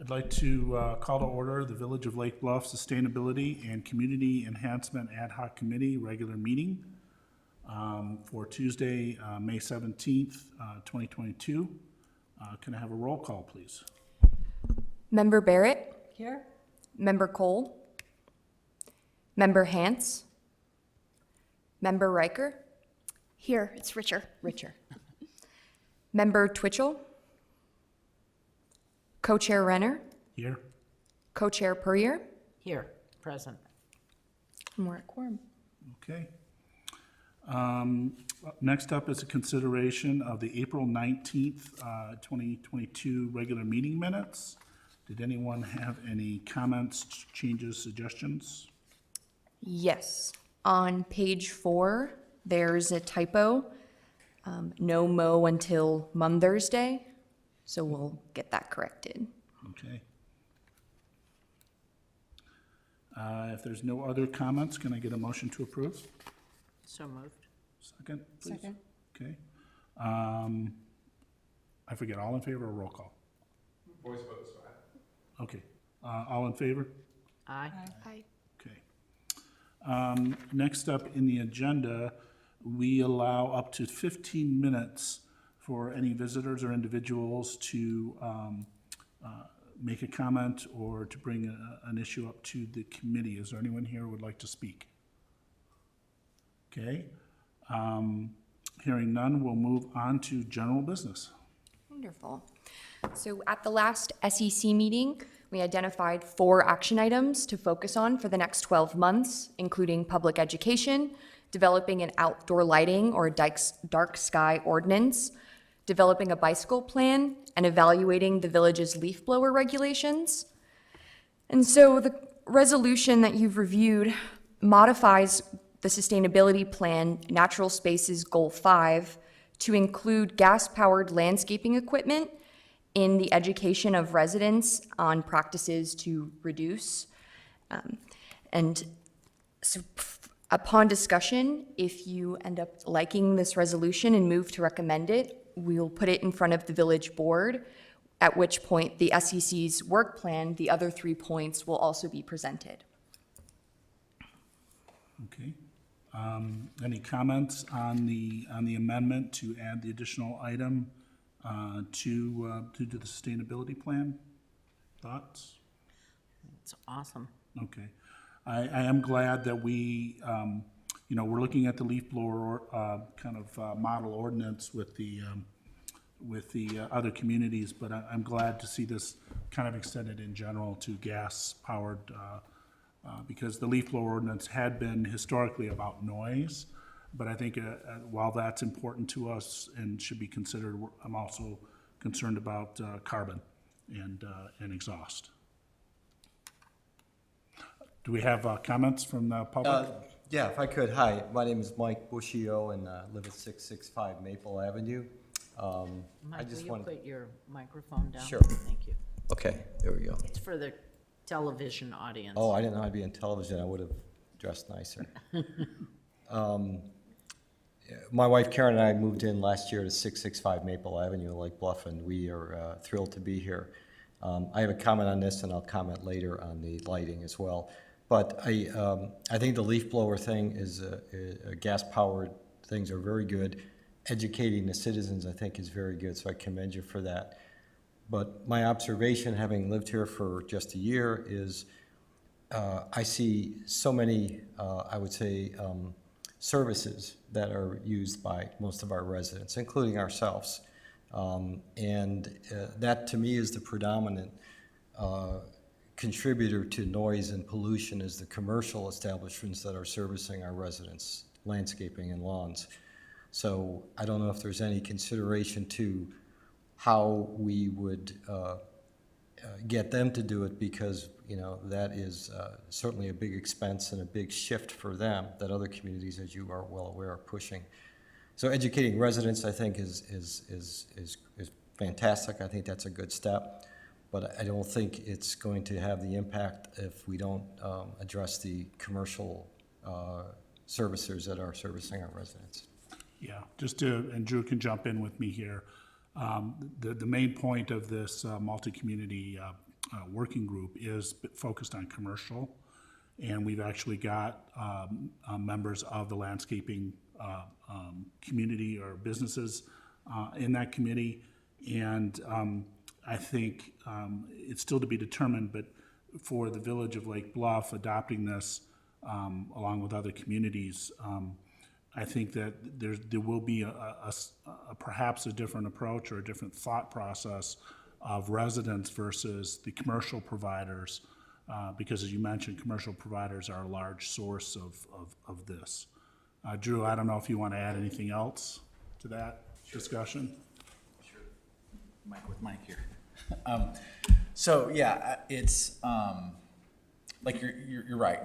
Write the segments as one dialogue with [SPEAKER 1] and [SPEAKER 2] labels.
[SPEAKER 1] I'd like to call to order the Village of Lake Bluff Sustainability and Community Enhancement Ad Hoc Committee regular meeting for Tuesday, May 17th, 2022. Can I have a roll call, please?
[SPEAKER 2] Member Barrett?
[SPEAKER 3] Here.
[SPEAKER 2] Member Cole? Member Hance? Member Riker?
[SPEAKER 3] Here, it's Richer.
[SPEAKER 2] Member Twitchell? Co-Chair Renner?
[SPEAKER 1] Here.
[SPEAKER 2] Co-Chair Puryear?
[SPEAKER 4] Here, present.
[SPEAKER 2] And we're at quorum.
[SPEAKER 1] Okay. Next up is a consideration of the April 19th, 2022 regular meeting minutes. Did anyone have any comments, changes, suggestions?
[SPEAKER 2] Yes. On page 4, there's a typo. No mow until Mother's Day. So we'll get that corrected.
[SPEAKER 1] Okay. If there's no other comments, can I get a motion to approve?
[SPEAKER 4] So moved.
[SPEAKER 1] Second, please?
[SPEAKER 3] Second.
[SPEAKER 1] Okay. I forget, all in favor or roll call?
[SPEAKER 5] Voice vote is fine.
[SPEAKER 1] Okay. All in favor?
[SPEAKER 4] Aye.
[SPEAKER 3] Aye.
[SPEAKER 1] Okay. Next up in the agenda, we allow up to 15 minutes for any visitors or individuals to make a comment or to bring an issue up to the committee. Is there anyone here who would like to speak? Okay. Hearing none, we'll move on to general business.
[SPEAKER 2] Wonderful. So at the last SEC meeting, we identified 4 action items to focus on for the next 12 months, including public education, developing an outdoor lighting or dark sky ordinance, developing a bicycle plan, and evaluating the village's leaf blower regulations. And so the resolution that you've reviewed modifies the sustainability plan Natural Spaces Goal 5 to include gas-powered landscaping equipment in the education of residents on practices to reduce. And so upon discussion, if you end up liking this resolution and move to recommend it, we'll put it in front of the village board, at which point the SEC's work plan, the other 3 points, will also be presented.
[SPEAKER 1] Okay. Any comments on the amendment to add the additional item to the sustainability plan? Thoughts?
[SPEAKER 4] It's awesome.
[SPEAKER 1] Okay. I am glad that we, we're looking at the leaf blower model ordinance with the other communities, but I'm glad to see this kind of extended in general to gas-powered, because the leaf blower ordinance had been historically about noise, but I think while that's important to us and should be considered, I'm also concerned about carbon and exhaust. Do we have comments from the public?
[SPEAKER 6] Yeah, if I could. Hi, my name is Mike Bushio and live at 665 Maple Avenue.
[SPEAKER 4] Mike, will you
[SPEAKER 6] wanted-
[SPEAKER 4] put your microphone down?
[SPEAKER 6] Sure.
[SPEAKER 4] Thank you.
[SPEAKER 6] Okay, there we go.
[SPEAKER 4] It's for the television audience.
[SPEAKER 6] Oh, I didn't know I'd be on television. I would have dressed nicer. My wife Karen and I moved in last year to 665 Maple Avenue, Lake Bluff, and we are thrilled to be here. I have a comment on this, and I'll comment later on the lighting as well. But I think the leaf blower thing is gas-powered things are very good. Educating the citizens, I think, is very good, so I commend you for that. But my observation, having lived here for just a year, is I see so many, I would say, services that are used by most of our residents, including ourselves. That, to me, is the predominant contributor to noise and pollution is the commercial establishments that are servicing our residents, landscaping and lawns. So I don't know if there's any consideration to how we would get them to do it, because that is certainly a big expense and a big shift for them that other communities, as you are well aware, are pushing. So educating residents, I think, is fantastic. I think that's a good step. But I don't think it's going to have the impact if we don't address the commercial servicers that are servicing our residents.
[SPEAKER 1] Yeah, and Drew can jump in with me here. The main point of this multi-community working group is focused on commercial. And we've actually got members of the landscaping community or businesses in that committee. And I think it's still to be determined, but for the village of Lake Bluff adopting this along with other communities, I think that there will be perhaps a different approach or a different thought process of residents versus the commercial providers, because as you mentioned, commercial providers are a large source of this. Drew, I don't know if you want to add anything else to that discussion?
[SPEAKER 5] Mike with Mike here. So yeah, it's like you're right.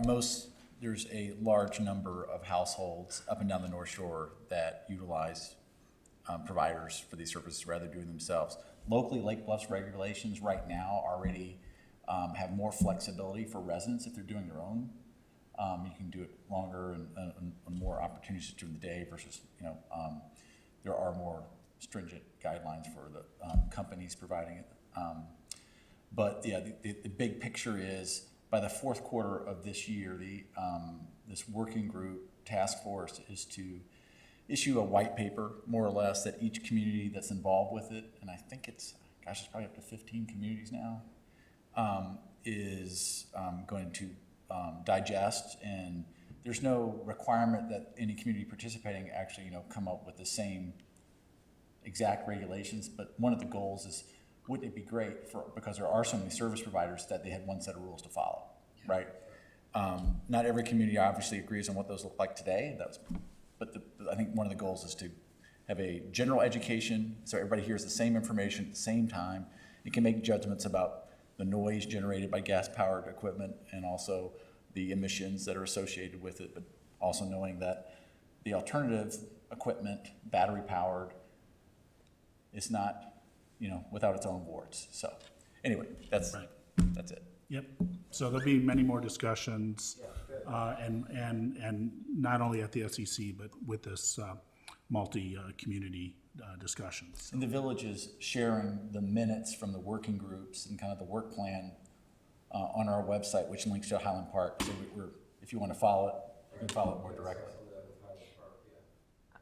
[SPEAKER 5] There's a large number of households up and down the North Shore that utilize providers for these services rather than doing themselves. Locally, Lake Bluff's regulations right now already have more flexibility for residents if they're doing their own. You can do it longer and more opportunities during the day versus, there are more stringent guidelines for the companies providing it. But yeah, the big picture is by the fourth quarter of this year, this working group task force is to issue a white paper, more or less, that each community that's involved with it, and I think it's probably up to 15 communities now, is going to digest. And there's no requirement that any community participating actually, come up with the same exact regulations. But one of the goals is, wouldn't it be great because there are so many service providers that they had one set of rules to follow, right? Not every community obviously agrees on what those look like today. But I think one of the goals is to have a general education so everybody hears the same information at the same time. You can make judgments about the noise generated by gas-powered equipment and also the emissions that are associated with it, but also knowing that the alternative equipment, battery-powered, is not, without its own boards. So anyway, that's it.
[SPEAKER 1] Yep. So there'll be many more discussions, and not only at the SEC, but with this multi-community discussions.
[SPEAKER 5] And the village is sharing the minutes from the working groups and kind of the work plan on our website, which links to Highland Park. So if you want to follow it, you can follow it more directly.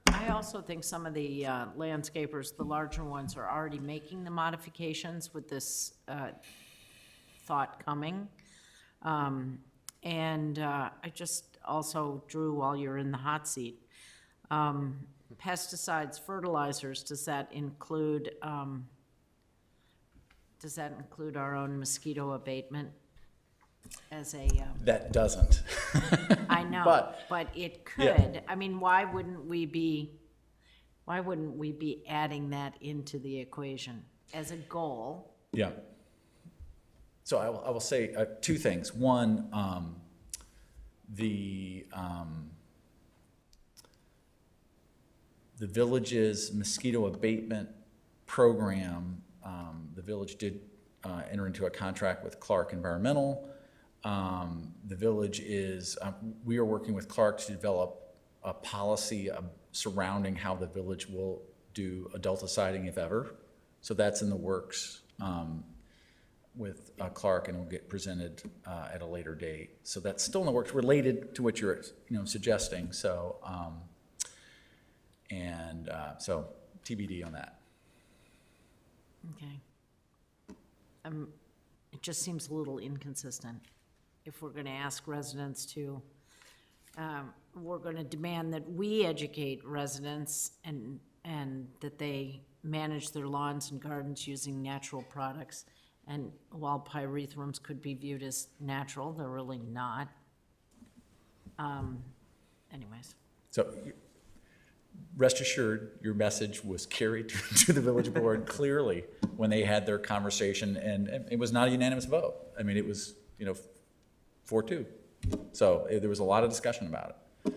[SPEAKER 4] I also think some of the landscapers, the larger ones, are already making the modifications with this thought coming. And I just also, Drew, while you're in the hot seat, pesticides, fertilizers, does that include our own mosquito abatement as a?
[SPEAKER 5] That doesn't.
[SPEAKER 4] I know, but it could.
[SPEAKER 5] Yeah.
[SPEAKER 4] I mean, why wouldn't we be adding that into the equation as a goal?
[SPEAKER 5] Yeah. So I will say two things. One, the village's mosquito abatement program, the village did enter into a contract with Clark Environmental. The village is, we are working with Clark to develop a policy surrounding how the village will do adulticiding, if ever. So that's in the works with Clark, and will get presented at a later date. So that's still in the works, related to what you're suggesting. So so TBD on that.
[SPEAKER 4] Okay. It just seems a little inconsistent. If we're going to ask residents to, we're going to demand that we educate residents and that they manage their lawns and gardens using natural products. And while pyrethrum could be viewed as natural, they're really not. Anyways.
[SPEAKER 5] So rest assured, your message was carried to the village board clearly when they had their conversation, and it was not a unanimous vote. I mean, it was, 4-2. So there was a lot of discussion about it.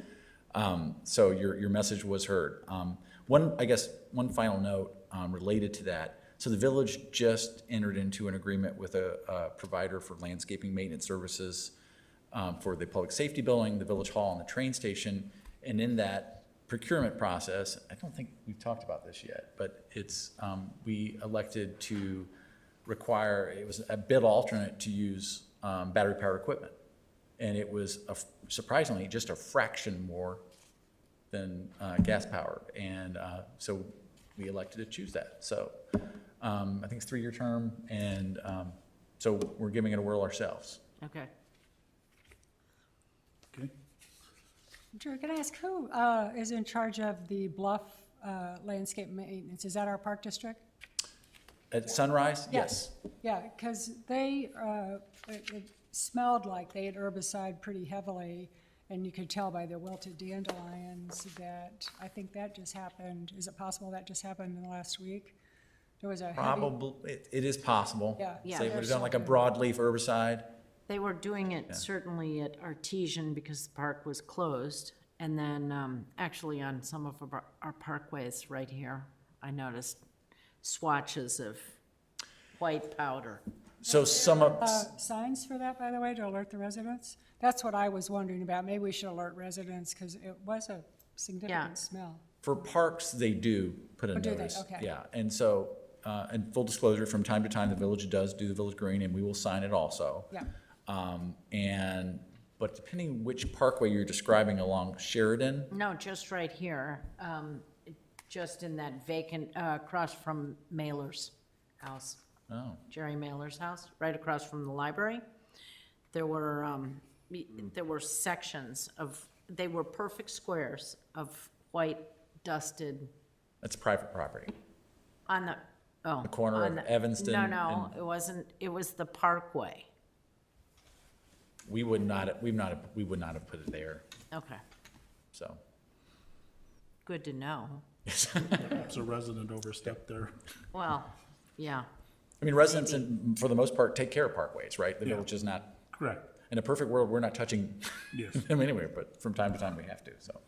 [SPEAKER 5] So your message was heard. One final note related to that. So the village just entered into an agreement with a provider for landscaping maintenance services for the public safety building, the village hall, and the train station. And in that procurement process, I don't think we've talked about this yet, but it's we elected to require, it was a bid alternate to use battery-powered equipment. And it was surprisingly just a fraction more than gas-powered. And so we elected to choose that. So I think it's a 3-year term, and so we're giving it a whirl ourselves.
[SPEAKER 4] Okay.
[SPEAKER 1] Okay.
[SPEAKER 7] Drew, can I ask who is in charge of the Bluff landscape maintenance? Is that our park district?
[SPEAKER 5] At Sunrise, yes.
[SPEAKER 7] Yeah, because they, it smelled like they had herbicide pretty heavily, and you could tell by the wilted dandelions that, I think that just happened. Is it possible that just happened in the last week? There was a heavy.
[SPEAKER 5] Probably, it is possible.
[SPEAKER 7] Yeah.
[SPEAKER 4] Yeah.
[SPEAKER 5] So they would have done like a
[SPEAKER 7] Something.
[SPEAKER 5] broadleaf herbicide.
[SPEAKER 4] They were doing it certainly at Artesian because the park was closed. And then actually on some of our parkways right here, I noticed swatches of white powder.
[SPEAKER 5] So some of,
[SPEAKER 7] Signs for that, by the way, to alert the residents? That's what I was wondering about. Maybe we should alert residents, because it was a
[SPEAKER 4] Yeah.
[SPEAKER 7] significant smell.
[SPEAKER 5] for parks, they do put a
[SPEAKER 7] Oh, do they?
[SPEAKER 5] notice.
[SPEAKER 7] Okay.
[SPEAKER 5] Yeah, and so, and full disclosure, from time to time, the village does do the village green, and we will sign it also.
[SPEAKER 7] Yeah.
[SPEAKER 5] But depending which parkway you're describing along Sheridan,
[SPEAKER 4] No, just right here, just in that vacant, across from Mailer's house,
[SPEAKER 5] oh,
[SPEAKER 4] Jerry Mailer's house, right across from the library. There were sections of, they were perfect squares of white dusted
[SPEAKER 5] that's private property.
[SPEAKER 4] on the, oh.
[SPEAKER 5] The corner
[SPEAKER 4] on
[SPEAKER 5] of Evanston
[SPEAKER 4] No,
[SPEAKER 5] and-
[SPEAKER 4] it wasn't, it was the parkway.
[SPEAKER 5] We would not have put it there,
[SPEAKER 4] Okay,
[SPEAKER 5] so.
[SPEAKER 4] good to know.
[SPEAKER 1] Perhaps a resident overstepped there.
[SPEAKER 4] Well, yeah,
[SPEAKER 5] I mean, residents, for the most part, take care of parkways, right? The
[SPEAKER 1] Yeah.
[SPEAKER 5] village is not,
[SPEAKER 1] Correct.
[SPEAKER 5] in a perfect world, we're not touching
[SPEAKER 1] Yes.
[SPEAKER 5] them anyway, but from time to time, we have to, so.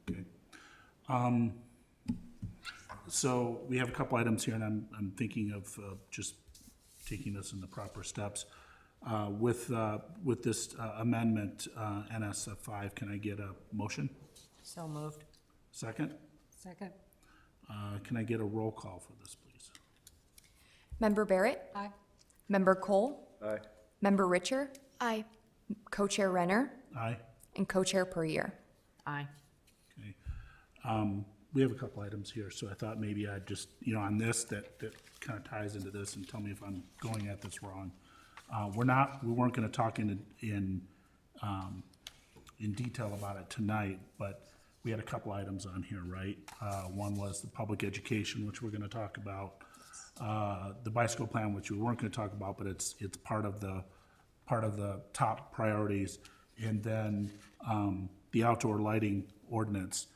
[SPEAKER 1] Okay. So we have a couple items here, and I'm thinking of just taking this in the proper steps. With this amendment, NSF 5, can I get a motion?
[SPEAKER 4] so moved.
[SPEAKER 1] Second?
[SPEAKER 7] Second?
[SPEAKER 1] Can I get a roll call for this, please?
[SPEAKER 2] Member Barrett?
[SPEAKER 7] Aye.
[SPEAKER 2] Member Cole?
[SPEAKER 6] Aye.
[SPEAKER 2] Member Richer?
[SPEAKER 3] Aye.
[SPEAKER 2] Co-Chair Renner?
[SPEAKER 1] Aye?
[SPEAKER 2] And Co-Chair Puryear.
[SPEAKER 4] Aye.
[SPEAKER 1] Okay. We have a couple items here, so I thought maybe I'd just, on this, that kind of ties into this, and tell me if I'm going at this wrong. We weren't gonna talk in detail about it tonight, but we had a couple items on here, right? One was the public education, which we're gonna talk about. The bicycle plan, which we weren't gonna talk about, but it's part of the top priorities. And then, the outdoor lighting ordinance.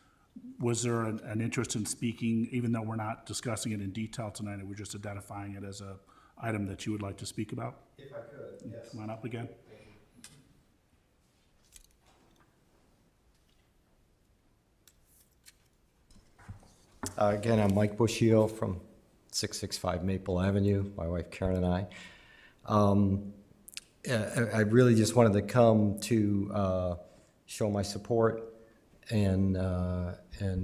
[SPEAKER 1] Was there an interest in speaking, even though we're not discussing it in detail tonight, and we're just identifying it as a item that you would like to speak about?
[SPEAKER 6] If I could, yes.
[SPEAKER 1] Come on up again.
[SPEAKER 6] Again, I'm Mike Bushiel from 665 Maple Avenue, my wife Karen and I. I really just wanted to come to show my support and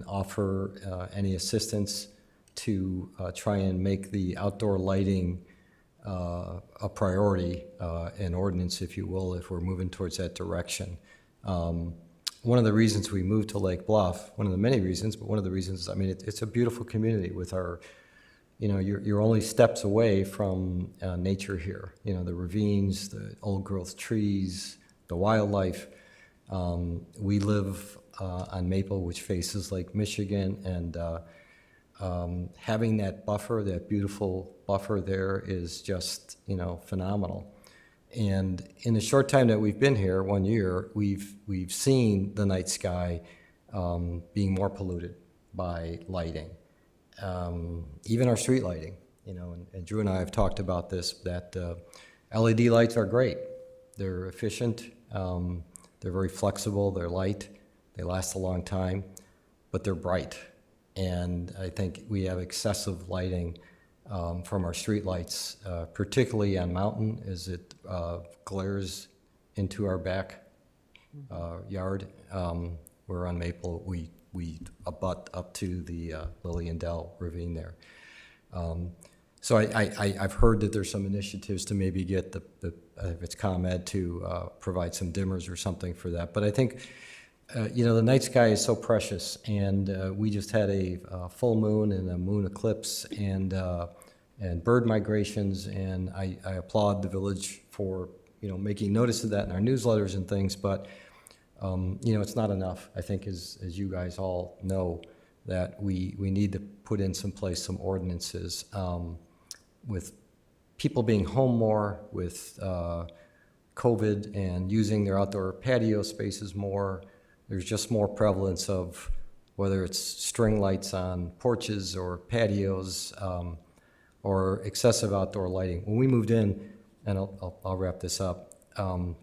[SPEAKER 6] offer any assistance to try and make the outdoor lighting a priority, an ordinance, if you will, if we're moving towards that direction. One of the reasons we moved to Lake Bluff, one of the many reasons, but one of the reasons, I mean, it's a beautiful community with our, you're only steps away from nature here. The ravines, the old growth trees, the wildlife. We live on Maple, which faces Lake Michigan, and having that buffer, that beautiful buffer there is just, phenomenal. And in the short time that we've been here, 1 year, we've seen the night sky being more polluted by lighting, even our street lighting. And Drew and I have talked about this, that LED lights are great. They're efficient, they're very flexible, they're light, they last a long time, but they're bright. And I think we have excessive lighting from our streetlights, particularly on Mountain, as it glares into our back yard. We're on Maple, we abut up to the Lily and Dell ravine there. So I've heard that there's some initiatives to maybe get if it's ComEd to provide some dimmers or something for that. But I think, the night sky is so precious, and we just had a full moon and a moon eclipse and bird migrations, and I applaud the village for, making notice of that in our newsletters and things, but, it's not enough. I think as you guys all know, that we need to put in some ordinances, with people being home more, with COVID and using their outdoor patio spaces more. There's just more prevalence of whether it's string lights on porches or patios, or excessive outdoor lighting. When we moved in, and I'll wrap this up,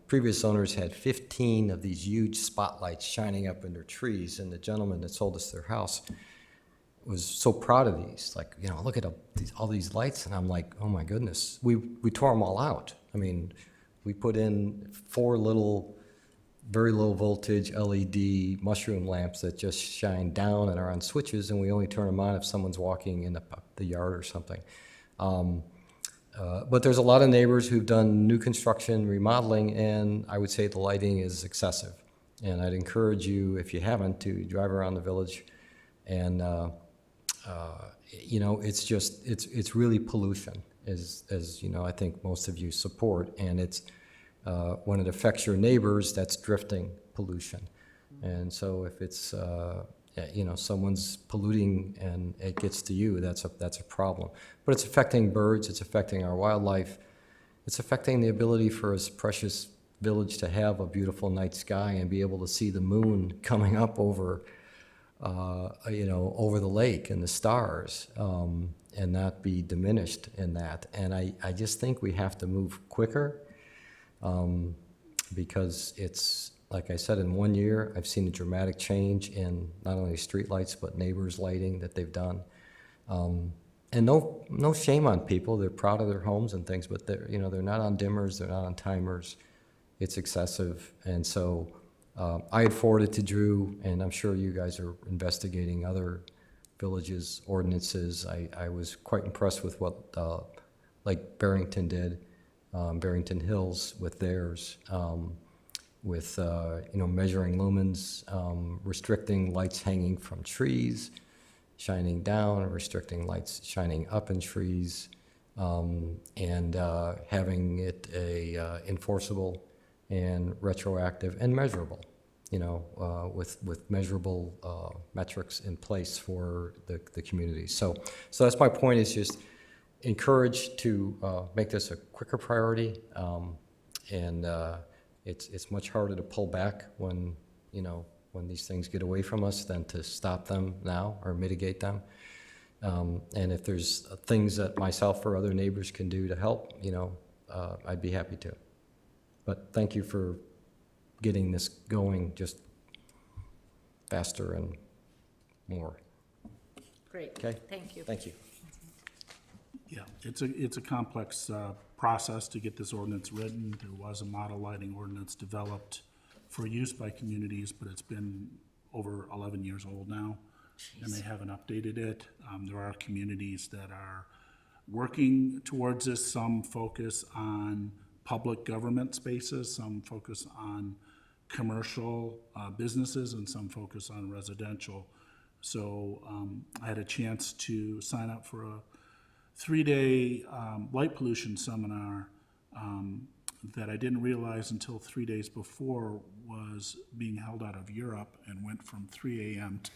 [SPEAKER 6] previous owners had 15 of these huge spotlights shining up in their trees, and the gentleman that sold us their house was so proud of these. Like, look at all these lights, and I'm like, oh my goodness. We tore them all out. I mean, we put in 4 little, very low voltage LED mushroom lamps that just shine down and are on switches, and we only turn them on if someone's walking in the yard or something. But there's a lot of neighbors who've done new construction, remodeling, and I would say the lighting is excessive. And I'd encourage you, if you haven't, to drive around the village. And, it's really pollution, as I think most of you support. And it's, when it affects your neighbors, that's drifting pollution. And so if it's, someone's polluting and it gets to you, that's a problem. But it's affecting birds, it's affecting our wildlife, it's affecting the ability for this precious village to have a beautiful night sky and be able to see the moon coming up over, over the lake and the stars, and not be diminished in that. And I just think we have to move quicker, because it's, like I said, in 1 year, I've seen a dramatic change in not only streetlights, but neighbors' lighting that they've done. And no shame on people. They're proud of their homes and things, but they're not on dimmers, they're not on timers. It's excessive. And so I had forwarded to Drew, and I'm sure you guys are investigating other villages' ordinances. I was quite impressed with what Lake Barrington did, Barrington Hills with theirs. With measuring lumens, restricting lights hanging from trees, shining down, restricting lights shining up in trees, and having it enforceable and retroactive and measurable, with measurable metrics in place for the community. So that's my point, is just encourage to make this a quicker priority, and it's much harder to pull back when these things get away from us than to stop them now or mitigate them. And if there's things that myself or other neighbors can do to help, I'd be happy to. But thank you for getting this going just faster and more.
[SPEAKER 4] Great.
[SPEAKER 6] Okay?
[SPEAKER 4] Thank you.
[SPEAKER 6] Thank you.
[SPEAKER 1] Yeah, it's a complex process to get this ordinance written. There was a model lighting ordinance developed for use by communities, but it's been over 11 years old now, and they haven't updated it. There are communities that are working towards this. Some focus on public government spaces, some focus on commercial businesses, and some focus on residential. So I had a chance to sign up for a 3-day light pollution seminar that I didn't realize until 3 days before was being held out of Europe, and went from 3 a.m. to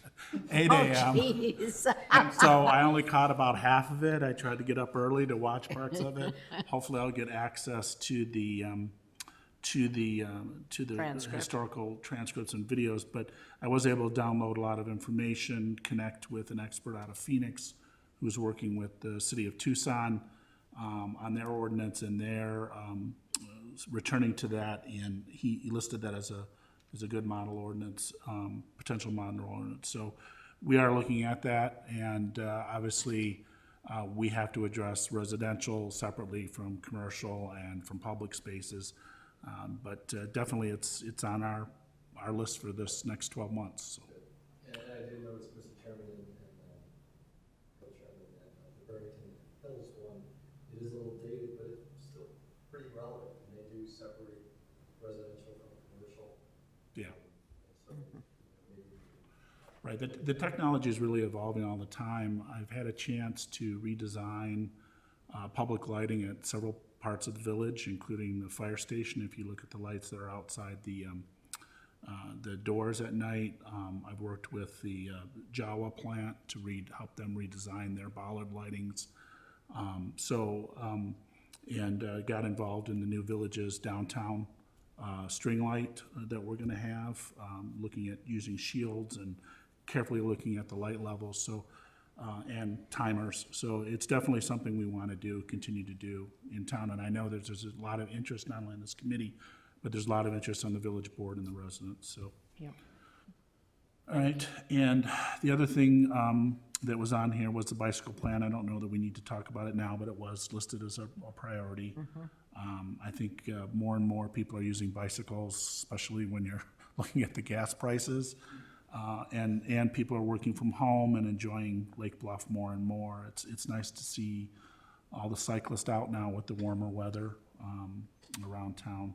[SPEAKER 1] 8 a.m.
[SPEAKER 4] Jeez.
[SPEAKER 1] And so I only caught about half of it. I tried to get up early to watch parts of it. Hopefully I'll get access to the
[SPEAKER 4] Transcript.
[SPEAKER 1] historical transcripts and videos, but I was able to download a lot of information, connect with an expert out of Phoenix who's working with the city of Tucson on their ordinance, and they're returning to that, and he listed that as a good model ordinance, potential model ordinance. So we are looking at that, and obviously we have to address residential separately from commercial and from public spaces. But definitely it's on our list for this next 12 months. So.
[SPEAKER 6] And I did notice, Mr. Chairman and Co-Chairman, that the Barrington Hills one separate residential from commercial.
[SPEAKER 1] Yeah. Right, the technology is really evolving all the time. I've had a chance to redesign public lighting at several parts of the village, including the fire station. If you look at the lights that are outside the doors at night, I've worked with the Jawa plant to help them redesign their bollard lightings. And got involved in the new village's downtown string light that we're gonna have, looking at using shields and carefully looking at the light levels, so, and timers. So it's definitely something we wanna do, continue to do in town, and I know there's a lot of interest, not only in this committee, but there's a lot of interest on the village board and the residents, so.
[SPEAKER 4] Yeah.
[SPEAKER 1] All right, and the other thing that was on here was the bicycle plan. I don't know that we need to talk about it now, but it was listed as a priority. I think more and more people are using bicycles, especially when you're looking at the gas prices. And people are working from home and enjoying Lake Bluff more and more. It's nice to see all the cyclists out now with the warmer weather around town.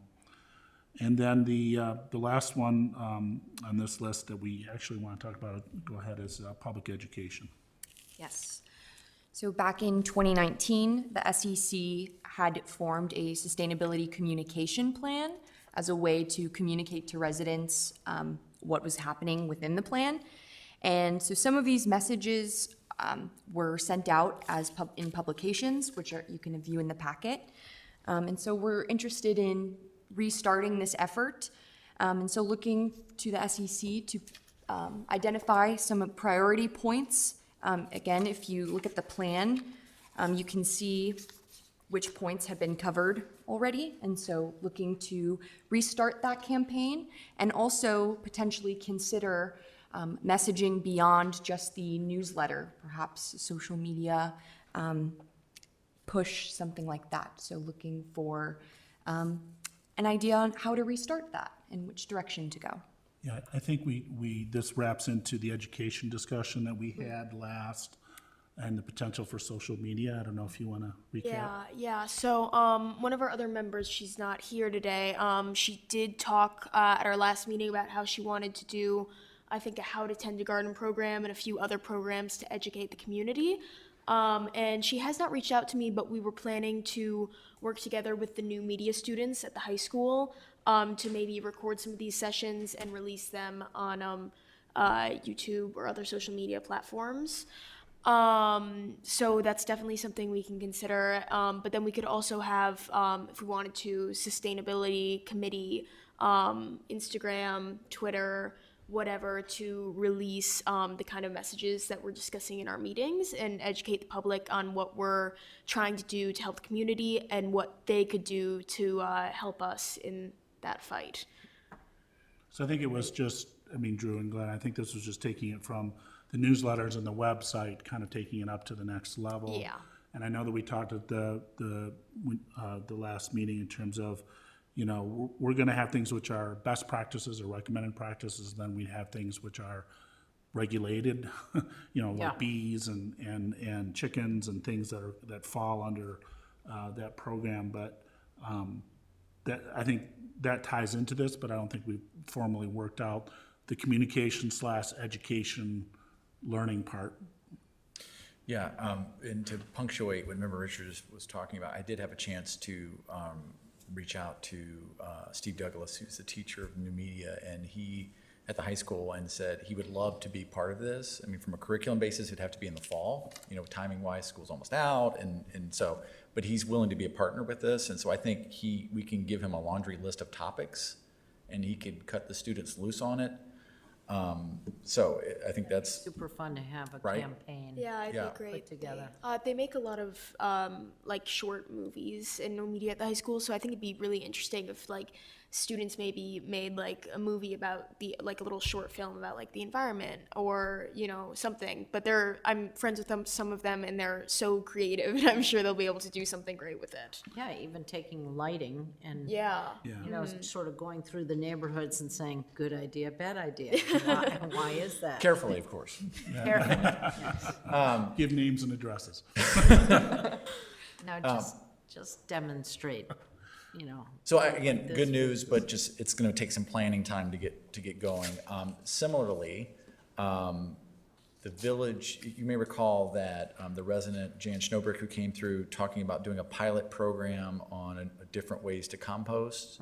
[SPEAKER 1] And then the last one on this list that we actually want to talk about, go ahead, is public education.
[SPEAKER 2] Yes. So back in 2019, the SEC had formed a sustainability communication plan as a way to communicate to residents what was happening within the plan. And so some of these messages were sent out as in publications, which you can view in the packet. And so we're interested in restarting this effort. And so looking to the SEC to identify some priority points. Again, if you look at the plan, you can see which points have been covered already. And so looking to restart that campaign and also potentially consider messaging beyond just the newsletter, perhaps social media, push, something like that. So looking for an idea on how to restart that and which direction to go.
[SPEAKER 1] Yeah, I think this wraps into the education discussion that we had last and the potential for social media. I don't know if you want to recap.
[SPEAKER 3] Yeah. So one of our other members, she's not here today. She did talk at our last meeting about how she wanted to do, I think, a How to Tend a Garden program and a few other programs to educate the community. And she has not reached out to me, but we were planning to work together with the new media students at the high school to maybe record some of these sessions and release them on YouTube or other social media platforms. So that's definitely something we can consider. But then we could also have, if we wanted to, sustainability committee, Instagram, Twitter, whatever, to release the kind of messages that we're discussing in our meetings and educate the public on what we're trying to do to help the community and what they could do to help us in that fight.
[SPEAKER 1] So I think it was just, Drew and Glenn, I think this was just taking it from the newsletters and the website, kind of taking it up to the next level.
[SPEAKER 3] Yeah.
[SPEAKER 1] And I know that we talked at the last meeting in terms of, we're gonna have things which are best practices or recommended practices, then we have things which are regulated,
[SPEAKER 4] Yeah.
[SPEAKER 1] like bees and chickens and things that fall under that program. But I think that ties into this, but I don't think we've formally worked out the communication / education learning part.
[SPEAKER 5] Yeah, and to punctuate what Member Richards was talking about, I did have a chance to reach out to Steve Douglas, who's the teacher of new media, and he at the high school, and said he would love to be part of this. From a curriculum basis, it'd have to be in the fall, timing wise, school's almost out, and so, but he's willing to be a partner with this, and so I think we can give him a laundry list of topics, and he could cut the students loose on it. So I think that's
[SPEAKER 4] Super fun to have a
[SPEAKER 5] Right.
[SPEAKER 4] campaign.
[SPEAKER 3] Yeah, it'd
[SPEAKER 5] Yeah.
[SPEAKER 3] be great.
[SPEAKER 4] Put together.
[SPEAKER 3] They make a lot of like short movies and no media at the high school, so I think it'd be really interesting if like students maybe made like a movie about a little short film about like the environment or something. But I'm friends with some of them, and they're so creative, and I'm sure they'll be able to do something great with it.
[SPEAKER 4] Yeah, even taking lighting and,
[SPEAKER 3] Yeah.
[SPEAKER 4] sort of going through the neighborhoods and saying, good idea, bad idea. Why is that?
[SPEAKER 5] carefully, of course.
[SPEAKER 1] Give names and addresses.
[SPEAKER 4] Now, just demonstrate, you know.
[SPEAKER 5] So again, good news, but just, it's gonna take some planning time to get going. Similarly, the village, you may recall that the resident, Jan Snowbrick, who came through talking about doing a pilot program on different ways to compost.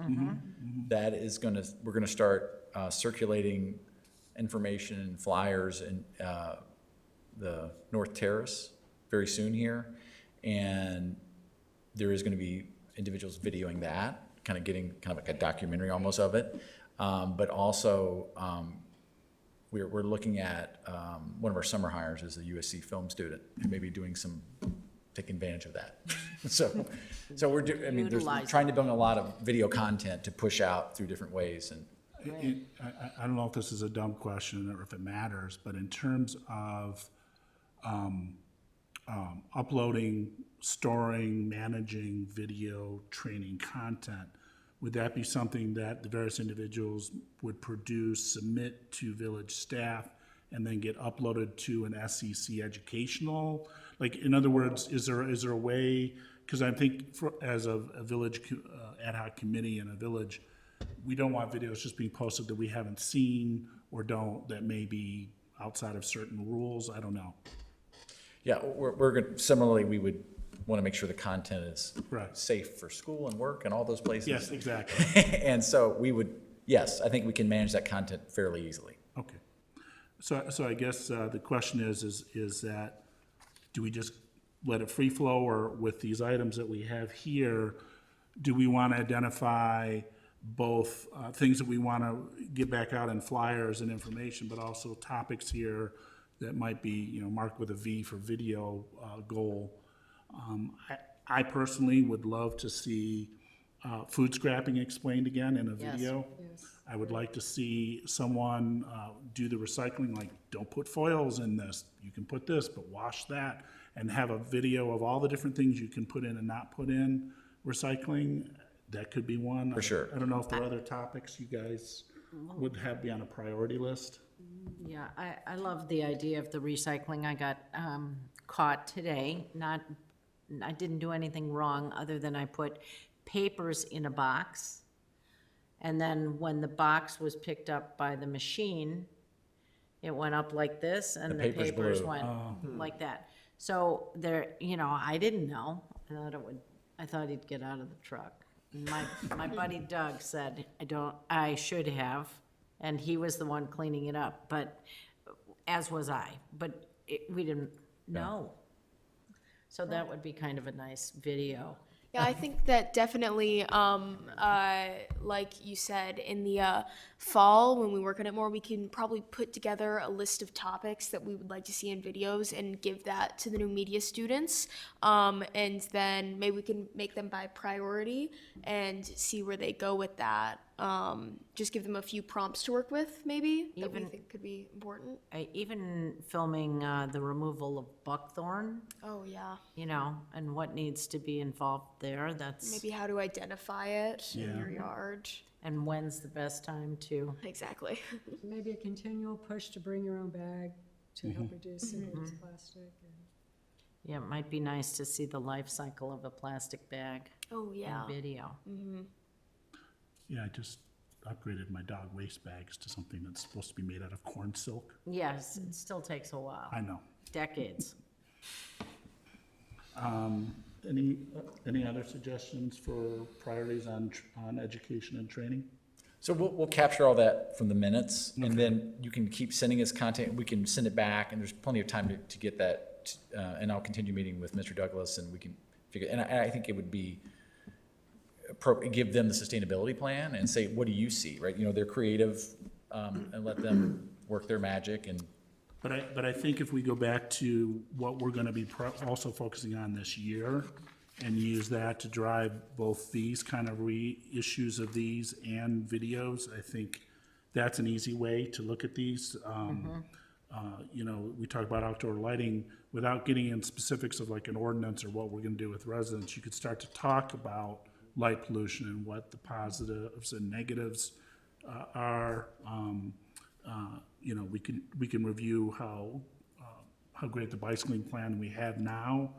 [SPEAKER 5] That is we're gonna start circulating information and flyers in the North Terrace very soon here. And there is gonna be individuals videoing that, kind of getting kind of like a documentary almost of it. But also, we're looking at, one of our summer hires is a USC film student, and maybe taking advantage of that. So we're there's
[SPEAKER 4] Utilize
[SPEAKER 5] trying to build a lot of video content to push out through different ways. And
[SPEAKER 1] I don't know if this is a dumb question or if it matters, but in terms of uploading, storing, managing video training content, would that be something that the various individuals would produce, submit to village staff, and then get uploaded to an SEC educational? Like, in other words, is there a way, because I think as a village ad hoc committee in a village, we don't want videos just being posted that we haven't seen or that may be outside of certain rules. I don't know.
[SPEAKER 5] yeah, we're gonna, similarly, we would want to make sure the content is
[SPEAKER 1] Right.
[SPEAKER 5] safe for school and work and all those places.
[SPEAKER 1] Yes, exactly.
[SPEAKER 5] And so yes, I think we can manage that content fairly easily.
[SPEAKER 1] Okay. So I guess the question is that, do we just let it free flow, or with these items that we have here, do we want to identify both things that we want to get back out in flyers and information, but also topics here that might be, marked with a V for video goal? I personally would love to see food scrapping explained again in a
[SPEAKER 4] Yes.
[SPEAKER 1] video. I would like to see someone do the recycling, like, don't put foils in this, you can put this, but wash that, and have a video of all the different things you can put in and not put in recycling. That could be one.
[SPEAKER 5] For sure.
[SPEAKER 1] I don't know if there are other topics you guys would have be on a priority list.
[SPEAKER 4] Yeah, I love the idea of the recycling. I got caught today, I didn't do anything wrong other than I put papers in a box. And then when the box was picked up by the machine, it went up like this and
[SPEAKER 5] The
[SPEAKER 4] the
[SPEAKER 5] paper's
[SPEAKER 4] papers
[SPEAKER 5] blue.
[SPEAKER 4] went like that. So there, I didn't know. I thought he'd get out of the truck. My buddy Doug said, I should have, and he was the one cleaning it up, but, as was I, but we didn't know. So that would be kind of a nice video.
[SPEAKER 3] Yeah, I think that definitely, like you said, in the fall, when we work on it more, we can probably put together a list of topics that we would like to see in videos and give that to the new media students. And then maybe we can make them by priority and see where they go with that. Just give them a few prompts to work with, maybe, that we think could be important.
[SPEAKER 4] Even filming the removal of buckthorn,
[SPEAKER 3] Oh, yeah.
[SPEAKER 4] and what needs to be involved there, that's,
[SPEAKER 3] Maybe how to identify it in
[SPEAKER 1] Yeah.
[SPEAKER 3] your yard.
[SPEAKER 4] and when's the best time to,
[SPEAKER 3] Exactly.
[SPEAKER 7] Maybe a continual push to bring your own bag to help reduce single-use plastic.
[SPEAKER 4] yeah, it might be nice to see the life cycle of a plastic bag
[SPEAKER 3] Oh,
[SPEAKER 4] in
[SPEAKER 3] yeah.
[SPEAKER 4] video.
[SPEAKER 1] Yeah, I just upgraded my dog waste bags to something that's supposed to be made out of corn silk.
[SPEAKER 4] Yes, it still takes a while,
[SPEAKER 1] I know.
[SPEAKER 4] decades.
[SPEAKER 1] Any other suggestions for priorities on education and training?
[SPEAKER 5] So we'll capture all that from the minutes, and then you can keep sending us content. We can send it back, and there's plenty of time to get that. And I'll continue meeting with Mr. Douglas, and we can figure. And I think it would be give them the sustainability plan and say, what do you see? Right? They're creative, and let them work their magic. And
[SPEAKER 1] But I think if we go back to what we're gonna be also focusing on this year, and use that to drive both these kind of reissues of these and videos, I think that's an easy way to look at these. We talk about outdoor lighting, without getting in specifics of like an ordinance or what we're gonna do with residents, you could start to talk about light pollution and what the positives and negatives are. We can review how great the bicycling plan we have now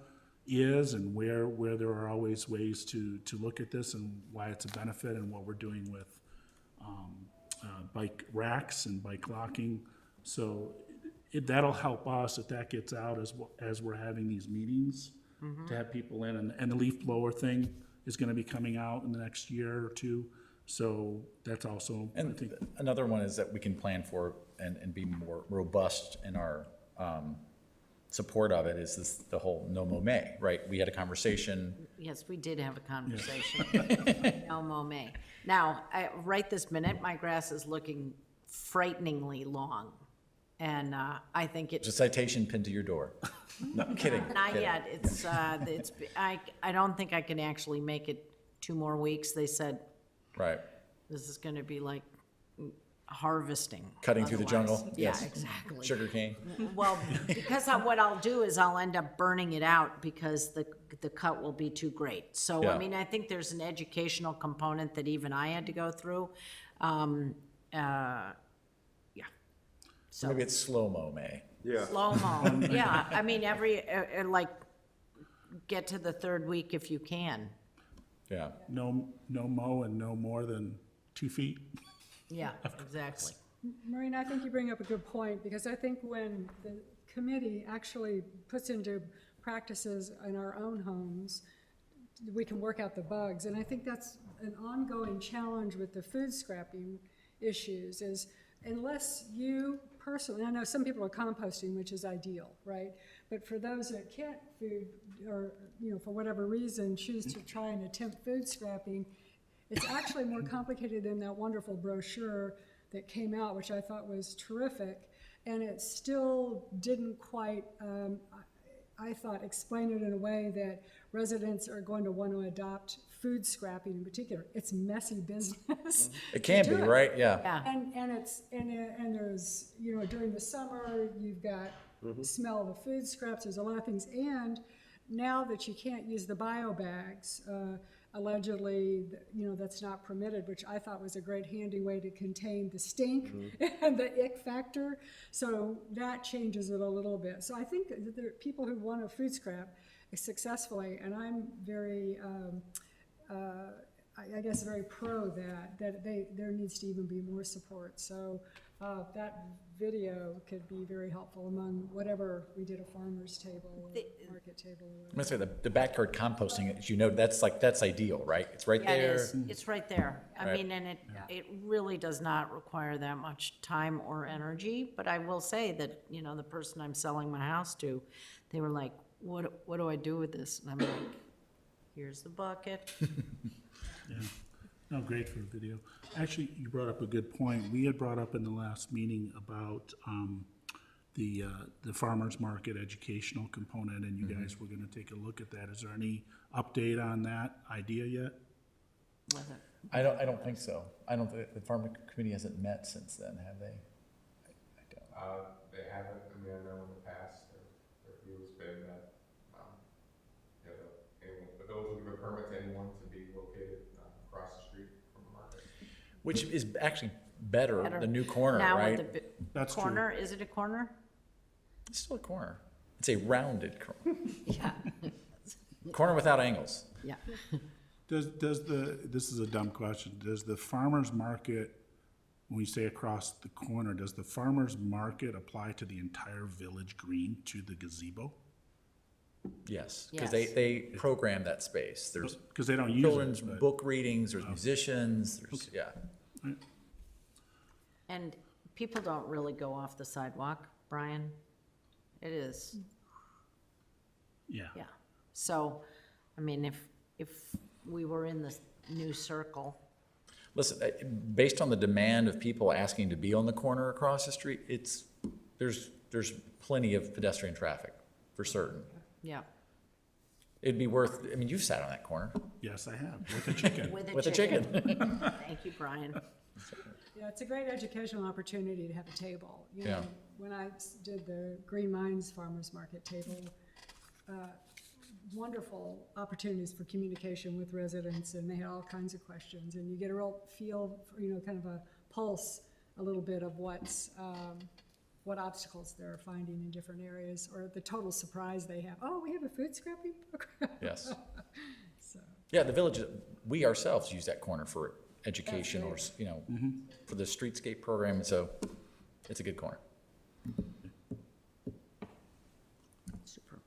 [SPEAKER 1] is and where there are always ways to look at this and why it's a benefit and what we're doing with bike racks and bike locking. So that'll help us if that gets out as we're having these meetings, to have people in. And the leaf blower thing is gonna be coming out in the next year or two. So that's also, I
[SPEAKER 5] And
[SPEAKER 1] think,
[SPEAKER 5] another one is that we can plan for and be more robust in our support of it is the whole No Mow May, right? We had a conversation.
[SPEAKER 4] Yes, we did have a conversation. No mow May. Now, right this minute, my grass is looking frighteningly long. And I think
[SPEAKER 5] There's a
[SPEAKER 4] it's,
[SPEAKER 5] citation pinned to your door. No, kidding.
[SPEAKER 4] not
[SPEAKER 5] kidding.
[SPEAKER 4] yet, I don't think I can actually make it 2 more weeks. They said
[SPEAKER 5] Right.
[SPEAKER 4] this is gonna be like harvesting.
[SPEAKER 5] Cutting through the
[SPEAKER 4] otherwise.
[SPEAKER 5] jungle.
[SPEAKER 4] Yeah,
[SPEAKER 5] Yes.
[SPEAKER 4] exactly.
[SPEAKER 5] Sugar cane.
[SPEAKER 4] Well, because what I'll do is I'll end up burning it out because the cut will be too great. So,
[SPEAKER 5] Yeah.
[SPEAKER 4] I mean, I think there's an educational component that even I had to go through. Yeah. So,
[SPEAKER 5] Maybe it's slow-mo May.
[SPEAKER 4] slow-mo, yeah, I mean, like, get to the 3rd week if you can.
[SPEAKER 5] Yeah.
[SPEAKER 1] no mow and no more than 2 feet.
[SPEAKER 4] Yeah, exactly.
[SPEAKER 7] Maureen, I think you bring up a good point, because I think when the committee actually puts into practices in our own homes, we can work out the bugs. And I think that's an ongoing challenge with the food scrapping issues, is unless you personally, I know some people are composting, which is ideal, right? But for those that can't food, or, for whatever reason, choose to try and attempt food scrapping, it's actually more complicated than that wonderful brochure that came out, which I thought was terrific. And it still didn't quite, I thought, explain it in a way that residents are going to want to adopt food scrapping in particular. It's messy business.
[SPEAKER 5] It can
[SPEAKER 7] to
[SPEAKER 5] be,
[SPEAKER 7] do it.
[SPEAKER 5] right? Yeah.
[SPEAKER 4] Yeah,
[SPEAKER 7] And there's, during the summer, you've got smell of the food scraps, there's a lot of things. And now that you can't use the bio bags, allegedly, that's not permitted, which I thought was a great handy way to contain the stink and the ick factor. So that changes it a little bit. So I think that there are people who want to food scrap successfully, and I'm very, I guess, very pro that there needs to even be more support. So that video could be very helpful among whatever we did, a farmer's table or market table. Or
[SPEAKER 5] I'm gonna say the backyard composting, as you know, that's ideal, right? It's right
[SPEAKER 4] yeah, it
[SPEAKER 5] there.
[SPEAKER 4] is, it's right there. I
[SPEAKER 5] Right.
[SPEAKER 4] mean, and it really does not require that much time or energy, but I will say that, the person I'm selling my house to, they were like, what do I do with this? And I'm like, here's the bucket.
[SPEAKER 1] Yeah, no, great for a video. Actually, you brought up a good point. We had brought up in the last meeting about the farmer's market educational component, and you guys were gonna take a look at that. Is there any update on that idea yet?
[SPEAKER 4] Was it?
[SPEAKER 5] I don't think so. I don't think the farm committee hasn't met since then, have they? I don't.
[SPEAKER 8] They haven't, I mean, I know in the past, their view has been that, those who give a permit to anyone to be located across the street from the market.
[SPEAKER 5] Which is actually better,
[SPEAKER 4] Better.
[SPEAKER 5] the new corner,
[SPEAKER 4] Now
[SPEAKER 5] right?
[SPEAKER 4] with the
[SPEAKER 1] That's true.
[SPEAKER 4] corner, is it a corner?
[SPEAKER 5] It's still a corner. It's a rounded corner.
[SPEAKER 4] Yeah,
[SPEAKER 5] Corner without angles.
[SPEAKER 4] yeah.
[SPEAKER 1] This is a dumb question, does the farmer's market, when you say across the corner, does the farmer's market apply to the entire village green, to the gazebo?
[SPEAKER 5] Yes, because
[SPEAKER 4] Yes.
[SPEAKER 5] they program that space. There's
[SPEAKER 1] Because they don't use
[SPEAKER 5] children's
[SPEAKER 1] it, but,
[SPEAKER 5] book readings, there's musicians, there's, yeah.
[SPEAKER 4] And people don't really go off the sidewalk, Brian. It is,
[SPEAKER 1] yeah.
[SPEAKER 4] yeah. So, I mean, if we were in this new circle,
[SPEAKER 5] Listen, based on the demand of people asking to be on the corner across the street, there's plenty of pedestrian traffic, for certain.
[SPEAKER 4] yeah,
[SPEAKER 5] It'd be worth, I mean, you've sat on that corner
[SPEAKER 1] Yes, I have, with a chicken.
[SPEAKER 4] with
[SPEAKER 5] with a chicken.
[SPEAKER 4] Thank you, Brian.
[SPEAKER 7] Yeah, it's a great educational opportunity to have a table.
[SPEAKER 5] Yeah.
[SPEAKER 7] When I did the Green Minds Farmers Market table, wonderful opportunities for communication with residents, and they had all kinds of questions, and you get a real feel, kind of a pulse, a little bit of what's what obstacles they're finding in different areas, or the total surprise they have. Oh, we have a food scrapping program.
[SPEAKER 5] Yes.
[SPEAKER 7] So,
[SPEAKER 5] Yeah, the village, we ourselves use that corner for education or, you know, for the streetscape program, so it's a good corner.
[SPEAKER 4] Super.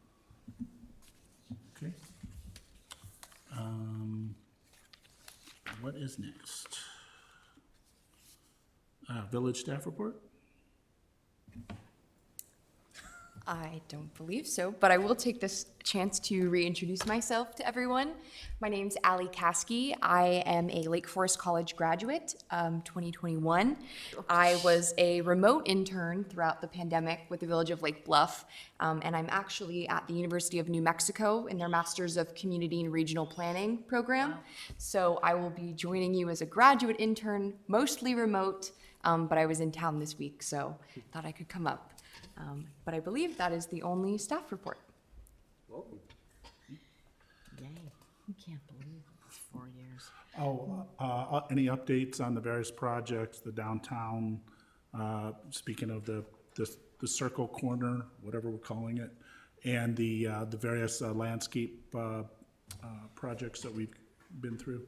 [SPEAKER 1] Okay. What is next? Village staff report?
[SPEAKER 2] I don't believe so, but I will take this chance to reintroduce myself to everyone. My name's Allie Caskey. I am a Lake Forest College graduate, 2021. I was a remote intern throughout the pandemic with the village of Lake Bluff, and I'm actually at the University of New Mexico in their Masters of Community and Regional Planning program. So I will be joining you as a graduate intern, mostly remote, but I was in town this week, so thought I could come up. But I believe that is the only staff report.
[SPEAKER 4] Yay. I can't believe it's 4 years.
[SPEAKER 1] Any updates on the various projects, the downtown, speaking of the circle corner, whatever we're calling it, and the various landscape projects that we've been through?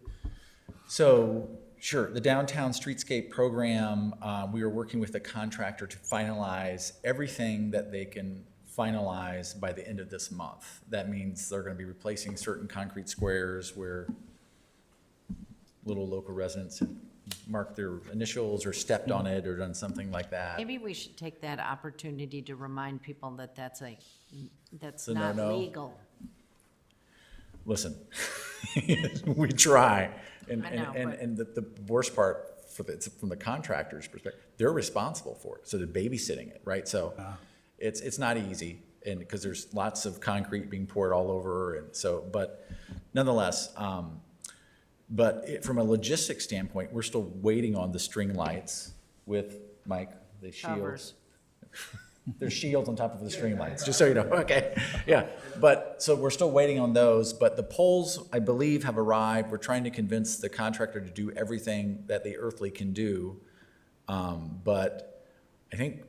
[SPEAKER 5] So, sure, the downtown streetscape program, we are working with a contractor to finalize everything that they can finalize by the end of this month. That means they're gonna be replacing certain concrete squares where little local residents have marked their initials or stepped on it or done something like that.
[SPEAKER 4] Maybe we should take that opportunity to remind people that that's
[SPEAKER 5] a
[SPEAKER 4] not
[SPEAKER 5] no-no.
[SPEAKER 4] legal.
[SPEAKER 5] Listen, we try. And,
[SPEAKER 4] I know,
[SPEAKER 5] and the worst part from the contractor's perspective, they're responsible for it. So they're babysitting it, right? So it's not easy, and because there's lots of concrete being poured all over, and so, but nonetheless, from a logistics standpoint, we're still waiting on the string lights with Mike, the shields.
[SPEAKER 4] Covers.
[SPEAKER 5] There's shields on top of the string lights, just so you know. Okay, yeah. But, so we're still waiting on those, but the poles, I believe, have arrived. We're trying to convince the contractor to do everything that the earthly can do. But I think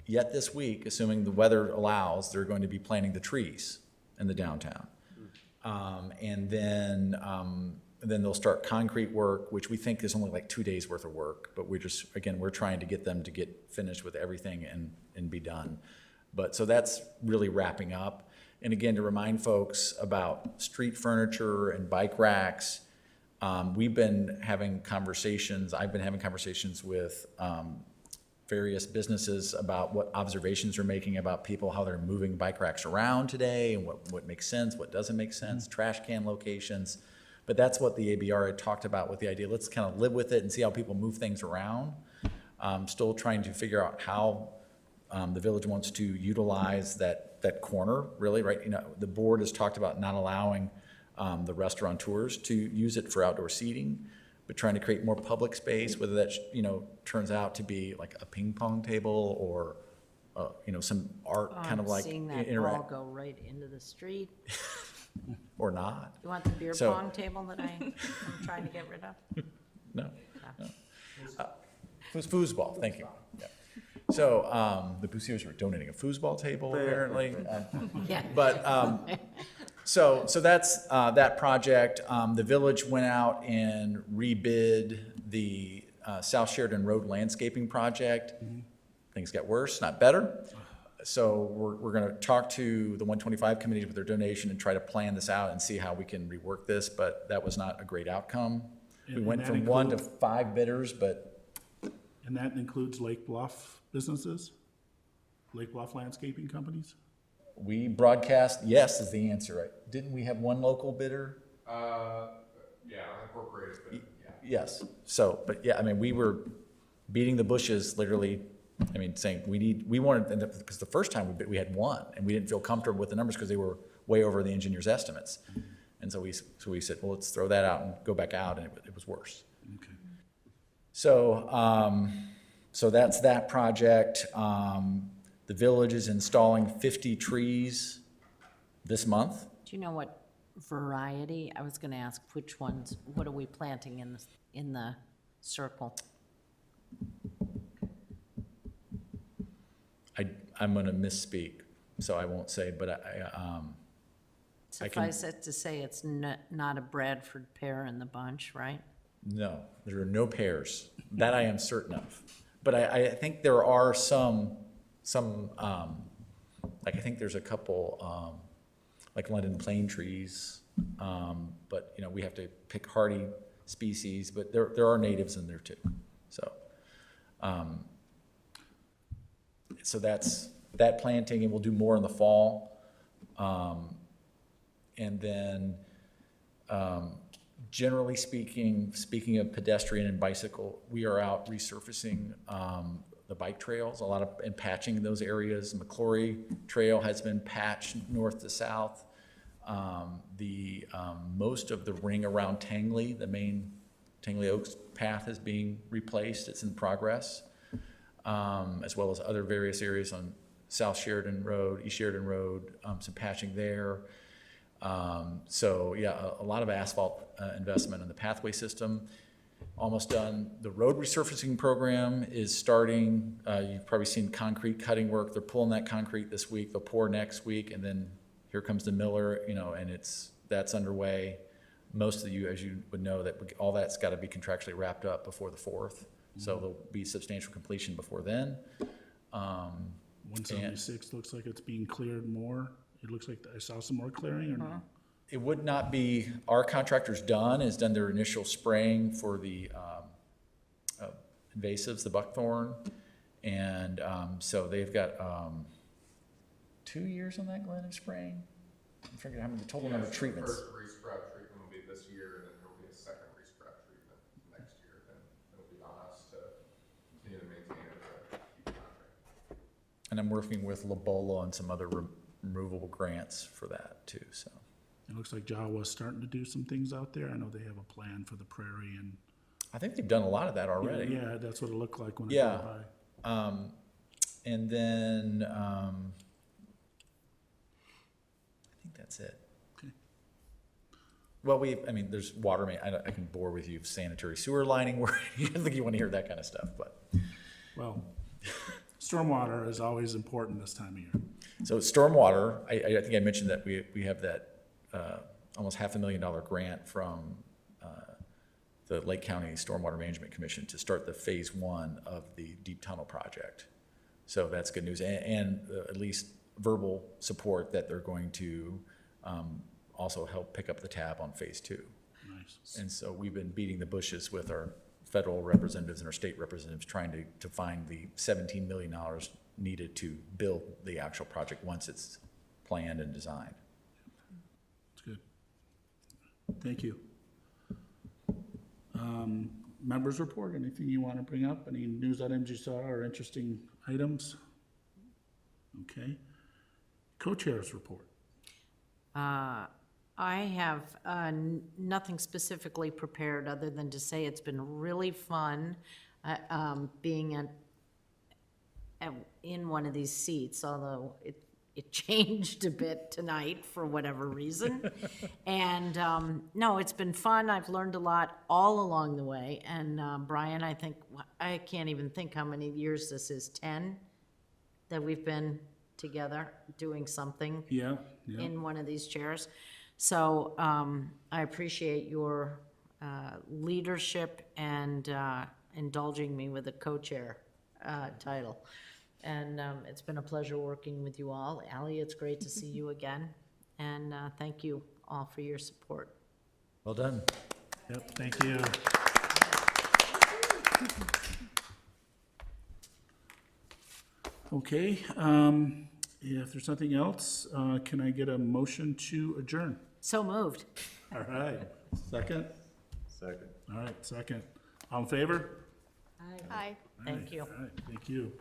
[SPEAKER 5] yet this week, assuming the weather allows, they're going to be planting the trees in the downtown. And then they'll start concrete work, which we think is only like 2 days worth of work, but we're trying to get them to get finished with everything and be done. But, so that's really wrapping up. And again, to remind folks about street furniture and bike racks, we've been having conversations, I've been having conversations with various businesses about what observations they're making about people, how they're moving bike racks around today, and what makes sense, what doesn't make sense, trash can locations. But that's what the ABR had talked about with the idea, let's kind of live with it and see how people move things around. Still trying to figure out how the village wants to utilize that corner, really, right? You know, the board has talked about not allowing the restaurateurs to use it for outdoor seating, but trying to create more public space, whether that, turns out to be like a ping pong table or, some art kind of like
[SPEAKER 4] Seeing that ball go right into the street.
[SPEAKER 5] or not.
[SPEAKER 4] You want the beer
[SPEAKER 5] So-
[SPEAKER 4] pong table that I'm trying to get rid of?
[SPEAKER 5] No. Foosball, thank you. Yeah. So the Bussiers were donating a foosball table apparently.
[SPEAKER 4] Yeah.
[SPEAKER 5] But so that's that project. The village went out and rebid the South Sheridan Road landscaping project. Things got worse, not better. So we're going to talk to the 125 committees with their donation and try to plan this out and see how we can rework this, but that was not a great outcome. We
[SPEAKER 1] And
[SPEAKER 5] went
[SPEAKER 1] that
[SPEAKER 5] from 1 to
[SPEAKER 1] includes-
[SPEAKER 5] 5 bidders, but
[SPEAKER 1] And that includes Lake Bluff businesses? Lake Bluff landscaping companies?
[SPEAKER 5] we broadcast, yes is the answer, right? Didn't we have one local bidder?
[SPEAKER 8] Yeah, unincorporated, but yeah.
[SPEAKER 5] Yes. So, but yeah, I mean, we were beating the bushes, literally, saying we wanted, because the first time we bid, we had one, and we didn't feel comfortable with the numbers because they were way over the engineer's estimates. And so we said, well, let's throw that out and go back out, and it was worse.
[SPEAKER 1] Okay.
[SPEAKER 5] So, so that's that project. The village is installing 50 trees this month.
[SPEAKER 4] Do you know what variety? I was gonna ask which ones, what are we planting in the circle?
[SPEAKER 5] I'm gonna misspeak, so I won't say, but I can-
[SPEAKER 4] Suffice it to say, it's not a Bradford pear in the bunch, right?
[SPEAKER 5] no, there are no pairs. That I am certain of. But I think there are some, like I think there's a couple, like London plane trees. But, you know, we have to pick hardy species, but there are natives in there too. So that's that planting, and we'll do more in the fall. And then, generally speaking of pedestrian and bicycle, we are out resurfacing the bike trails, and patching those areas. McClory Trail has been patched north to south. Most of the ring around Tangley, the main Tangley Oaks path, is being replaced. It's in progress, as well as other various areas on South Sheridan Road, East Sheridan Road, some patching there. So yeah, a lot of asphalt investment in the pathway system. Almost done. The road resurfacing program is starting. You've probably seen concrete cutting work. They're pulling that concrete this week. They'll pour next week, and then here comes the miller, you know, and that's underway. Most of you, as you would know, that all that's got to be contractually wrapped up before the 4th. So there'll be substantial completion before then.
[SPEAKER 1] 176 looks like it's being cleared more. It looks like I saw some more clearing, or no?
[SPEAKER 5] It would not be, our contractor's has done their initial spraying for the invasives, the buckthorn. And so they've got 2 years on that, Glenn, of spraying? I'm forgetting how many, the total number of treatments.
[SPEAKER 8] First resprout treatment will be this year, and then there'll be a second resprout treatment next year. Then it'll be on us to continue to maintain it to keep the contract.
[SPEAKER 5] And I'm working with Lobola on some other removable grants for that too, so.
[SPEAKER 1] It looks like Jawa's starting to do some things out there. I know they have a plan for the prairie and.
[SPEAKER 5] I think they've done a lot of that already.
[SPEAKER 1] Yeah, that's what it looked like when I
[SPEAKER 5] Yeah.
[SPEAKER 1] drove by.
[SPEAKER 5] And then, I think that's it.
[SPEAKER 1] Okay.
[SPEAKER 5] Well, there's water main, I can bore with you sanitary sewer lining, where I don't think you want to hear that kind of stuff, but.
[SPEAKER 1] Well, stormwater is always important this time of year.
[SPEAKER 5] So stormwater, I think I mentioned that we have that almost $500,000 grant from the Lake County Stormwater Management Commission to start the phase 1 of the deep tunnel project. So that's good news, and at least verbal support that they're going to also help pick up the tab on phase 2.
[SPEAKER 1] Nice.
[SPEAKER 5] And so we've been beating the bushes with our federal representatives and our state representatives trying to find the $17 million needed to build the actual project once it's planned and designed.
[SPEAKER 1] That's good. Thank you. Members report, anything you want to bring up? Any news items you saw or interesting items? Okay. Co-chairs report.
[SPEAKER 4] I have nothing specifically prepared other than to say it's been really fun being in one of these seats, although it changed a bit tonight for whatever reason. And no, it's been fun. I've learned a lot all along the way. And Brian, I can't even think how many years this is, 10 that we've been together doing something
[SPEAKER 1] Yeah.
[SPEAKER 4] in one of these chairs. So I appreciate your leadership and indulging me with a co-chair title. And it's been a pleasure working with you all. Ally, it's great to see you again. And thank you all for your support.
[SPEAKER 5] Well done.
[SPEAKER 1] Yep, thank you. Okay, if there's nothing else, can I get a motion to adjourn?
[SPEAKER 4] So moved.
[SPEAKER 1] All right, second?
[SPEAKER 8] Second.
[SPEAKER 1] All right, second. All in favor?
[SPEAKER 3] Aye.
[SPEAKER 4] Thank you.
[SPEAKER 1] All right, thank you.